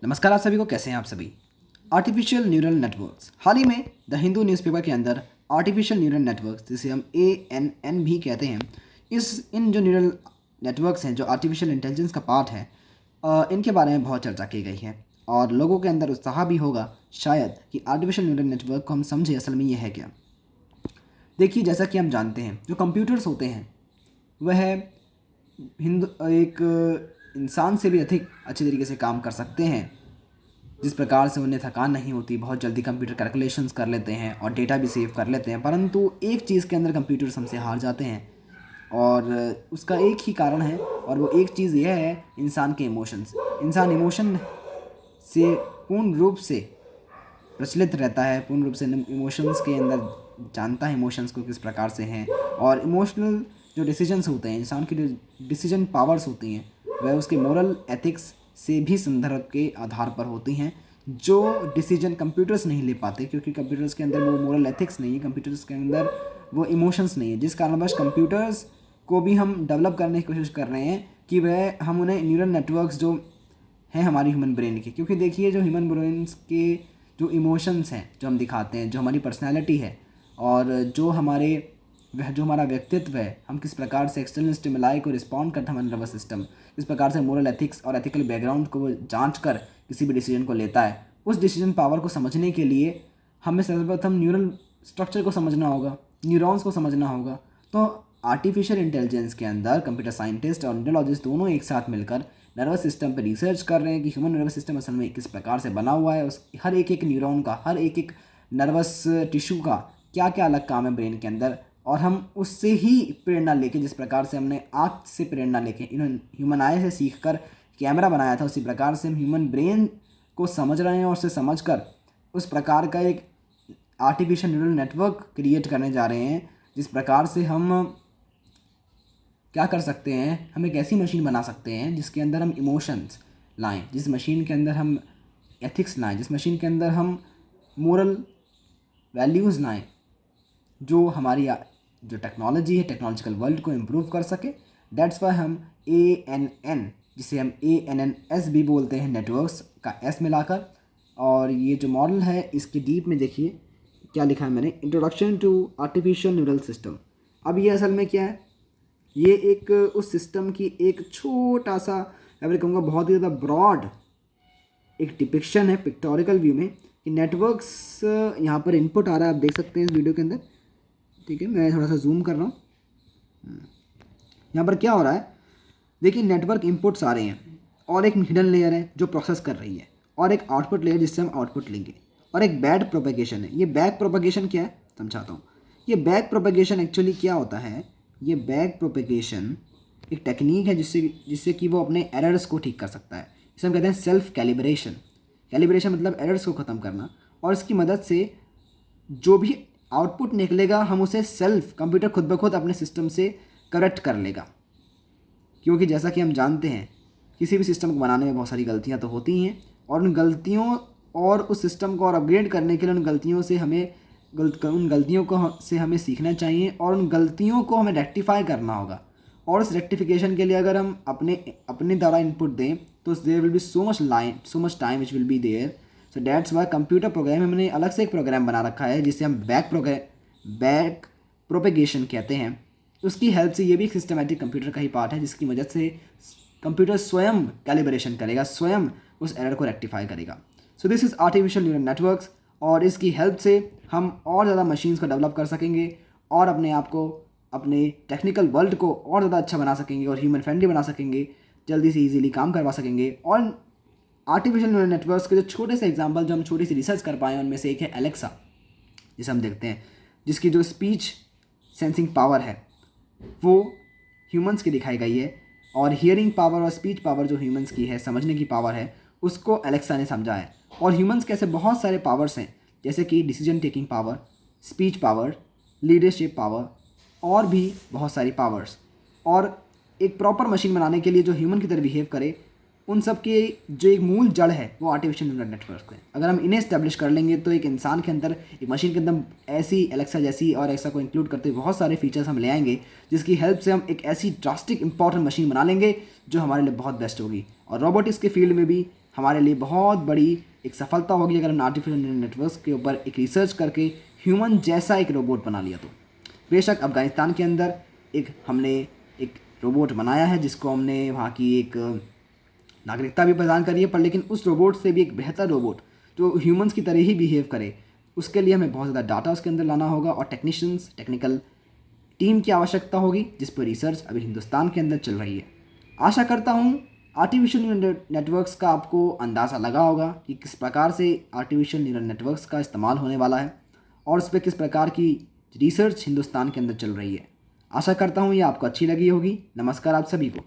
नमस्कार आप सभी को, कैसे हैं आप सभी। आर्टिफिशियल न्यूरल नेटवर्क्स, हाल ही में द हिंदू न्यूज़पेपर के अंदर आर्टिफिशियल न्यूरल नेटवर्क्स, जिसे हम ANN भी कहते हैं, इन जो न्यूरल नेटवर्क्स हैं, जो आर्टिफिशियल इंटेलिजेंस का पार्ट है, इनके बारे में बहुत चर्चा की गई है और लोगों के अंदर उत्साह भी होगा शायद कि आर्टिफिशियल न्यूरल नेटवर्क को हम समझे असल में ये है क्या। देखिए, जैसा कि हम जानते हैं, जो कंप्यूटर्स होते हैं वह एक इंसान से भी अधिक अच्छे तरीके से काम कर सकते हैं। जिस प्रकार से उन्हें थकान नहीं होती, बहुत जल्दी कंप्यूटर कैलकुलेशंस कर लेते हैं और डेटा भी सेव कर लेते हैं, परंतु एक चीज़ के अंदर कंप्यूटर्स हमसे हार जाते हैं और उसका एक ही कारण है, और वो एक चीज़ यह है इंसान के इमोशंस। इंसान इमोशन से पूर्ण रूप से प्रचलित रहता है, पूर्ण रूप से इमोशंस के अंदर जानता है इमोशंस को किस प्रकार से हैं, और इमोशनल जो डिसीजंस होते हैं, इंसान की जो डिसीजन पावर्स होती हैं, वह उसके मोरल एथिक्स से भी संदर्भ के आधार पर होती हैं, जो डिसीजन कंप्यूटर्स नहीं ले पाते, क्योंकि कंप्यूटर्स के अंदर वो मोरल एथिक्स नहीं है, कंप्यूटर्स के अंदर वो इमोशंस नहीं है, जिस कारणवश कंप्यूटर्स को भी हम डेवलप करने की कोशिश कर रहे हैं कि वह हम उन्हें न्यूरल नेटवर्क्स जो हैं हमारी ह्यूमन ब्रेन के, क्योंकि देखिए जो ह्यूमन ब्रेन्स के जो इमोशंस हैं, जो हम दिखाते हैं, जो हमारी पर्सनैलिटी है और जो हमारा व्यक्तित्व है, हम किस प्रकार से एक्सटर्नल स्टिमुलाई को रिस्पॉन्ड करता है, हमारा नर्वस सिस्टम किस प्रकार से मोरल एथिक्स और एथिकल बैकग्राउंड को वो जांच कर किसी भी डिसीजन को लेता है, उस डिसीजन पावर को समझने के लिए हमें सर्वप्रथम न्यूरल स्ट्रक्चर को समझना होगा, न्यूरॉन्स को समझना होगा। तो आर्टिफिशियल इंटेलिजेंस के अंदर कंप्यूटर साइंटिस्ट और न्यूरोलॉजिस्ट दोनों एक साथ मिलकर नर्वस सिस्टम पर रिसर्च कर रहे हैं कि ह्यूमन नर्वस सिस्टम असल में किस प्रकार से बना हुआ है, उस हर एक न्यूरॉन का, हर एक नर्वस टिश्यू का क्या क्या अलग काम है ब्रेन के अंदर, और हम उससे ही प्रेरणा लेके, जिस प्रकार से हमने आँख से प्रेरणा लेके इन्होंने ह्यूमन आई से सीख कर कैमरा बनाया था, उसी प्रकार से हम ह्यूमन ब्रेन को समझ रहे हैं और उसे समझ कर उस प्रकार का एक आर्टिफिशियल न्यूरल नेटवर्क क्रिएट करने जा रहे हैं, जिस प्रकार से हम क्या कर सकते हैं, हम एक ऐसी मशीन बना सकते हैं जिसके अंदर हम इमोशंस लाएं, जिस मशीन के अंदर हम एथिक्स लाएं, जिस मशीन के अंदर हम मोरल वैल्यूज़ लाएं, जो हमारी जो टेक्नोलॉजी है, टेक्नोलॉजिकल वर्ल्ड को इम्प्रूव कर सके। दैट्स वाई हम ANN, जिसे हम ANNS भी बोलते हैं, नेटवर्क्स का S मिलाकर, और ये जो मॉडल है इसके डीप में देखिए क्या लिखा है मैंने, introduction to artificial neural system. अब ये असल में क्या है, ये एक उस सिस्टम की एक छोटा सा, मैं कहूँगा बहुत ही ज़्यादा ब्रॉड एक डिपिक्शन है पिक्टोरिकल व्यू में कि नेटवर्क्स यहाँ पर इनपुट आ रहा है, आप देख सकते हैं इस वीडियो के अंदर। ठीक है, मैं थोड़ा सा जूम कर रहा हूँ। यहाँ पर क्या हो रहा है, देखिए नेटवर्क इनपुट्स आ रहे हैं और एक हिडन लेयर है जो प्रोसेस कर रही है, और एक आउटपुट लेयर जिससे हम आउटपुट लेंगे, और एक बैक प्रोपेगेशन है। ये बैक प्रोपेगेशन क्या है समझाता हूँ। ये बैक प्रोपेगेशन एक्चुअली क्या होता है, ये बैक प्रोपेगेशन एक टेक्निक है जिससे कि वो अपने एरर्स को ठीक कर सकता है। इसे हम कहते हैं सेल्फ कैलिब्रेशन। कैलिब्रेशन मतलब एरर्स को ख़त्म करना, और इसकी मदद से जो भी आउटपुट निकलेगा हम उसे कंप्यूटर खुद ब खुद अपने सिस्टम से करेक्ट कर लेगा, क्योंकि जैसा कि हम जानते हैं किसी भी सिस्टम को बनाने में बहुत सारी गलतियां तो होती हैं, और उन गलतियों और उस सिस्टम को और अपग्रेड करने के लिए उन गलतियों से हमें सीखना चाहिए, और उन गलतियों को हमें रेक्टिफाई करना होगा। और उस रेक्टिफिकेशन के लिए अगर हम अपने द्वारा इनपुट दें तो there will be so much time which will be there. So that's why computer program में मैंने अलग से एक प्रोग्राम बना रखा है जिसे हम बैक प्रोपेगेशन कहते हैं। उसकी हेल्प से, ये भी एक सिस्टमेटिक कंप्यूटर का ही पार्ट है जिसकी मदद से कंप्यूटर स्वयं कैलिब्रेशन करेगा, स्वयं उस एरर को रेक्टिफाई करेगा। So this is artificial neural networks, और इसकी हेल्प से हम और ज़्यादा मशीन्स को डेवलप कर सकेंगे और अपने आप को, अपने टेक्निकल वर्ल्ड को और ज़्यादा अच्छा बना सकेंगे और ह्यूमन फ्रेंडली बना सकेंगे, जल्दी से ईजिली काम करवा सकेंगे। और आर्टिफिशियल न्यूरल नेटवर्क्स के जो छोटे से एग्जांपल, जो हम छोटी सी रिसर्च कर पाए, उनमें से एक है एलेक्सा, जिसे हम देखते हैं, जिसकी जो स्पीच सेंसिंग पावर है वो ह्यूमंस की दिखाई गई है, और हियरिंग पावर और स्पीच पावर जो ह्यूमंस की है, समझने की पावर है, उसको एलेक्सा ने समझा है। और ह्यूमंस के ऐसे बहुत सारे पावर्स हैं, जैसे कि decision taking power, speech power, leadership power, और भी बहुत सारी पावर्स। और एक प्रॉपर मशीन बनाने के लिए जो ह्यूमन की तरह बिहेव करे, उन सब की जो एक मूल जड़ है वो आर्टिफिशियल न्यूरल नेटवर्क है। अगर हम इन्हें इस्टेब्लिश कर लेंगे तो एक इंसान के अंदर, एक मशीन के अंदर ऐसी एलेक्सा जैसी और ऐसा को इंक्लूड करते हुए बहुत सारे फीचर्स हम ले आएंगे, जिसकी हेल्प से हम एक ऐसी ड्रास्टिक इंपॉर्टेंट मशीन बना लेंगे जो हमारे लिए बहुत बेस्ट होगी। और रोबोटिक्स के फील्ड में भी हमारे लिए बहुत बड़ी एक सफलता होगी अगर हमने आर्टिफिशियल न्यूरल नेटवर्क्स के ऊपर एक रिसर्च करके ह्यूमन जैसा एक रोबोट बना लिया। तो बेशक अफ़गानिस्तान के अंदर हमने एक रोबोट बनाया है जिसको हमने वहाँ की एक नागरिकता भी प्रदान करी है, पर लेकिन उस रोबोट से भी एक बेहतर रोबोट जो ह्यूमंस की तरह ही बिहेव करे, उसके लिए हमें बहुत ज़्यादा डाटा उसके अंदर लाना होगा और टेक्निकल टीम की आवश्यकता होगी, जिस पर रिसर्च अभी हिंदुस्तान के अंदर चल रही है। आशा करता हूँ आर्टिफिशियल न्यूरल नेटवर्क्स का आपको अंदाज़ा लगा होगा कि किस प्रकार से आर्टिफिशियल न्यूरल नेटवर्क्स का इस्तेमाल होने वाला है और उस पर किस प्रकार की रिसर्च हिंदुस्तान के अंदर चल रही है। आशा करता हूँ ये आपको अच्छी लगी होगी। नमस्कार आप सभी को।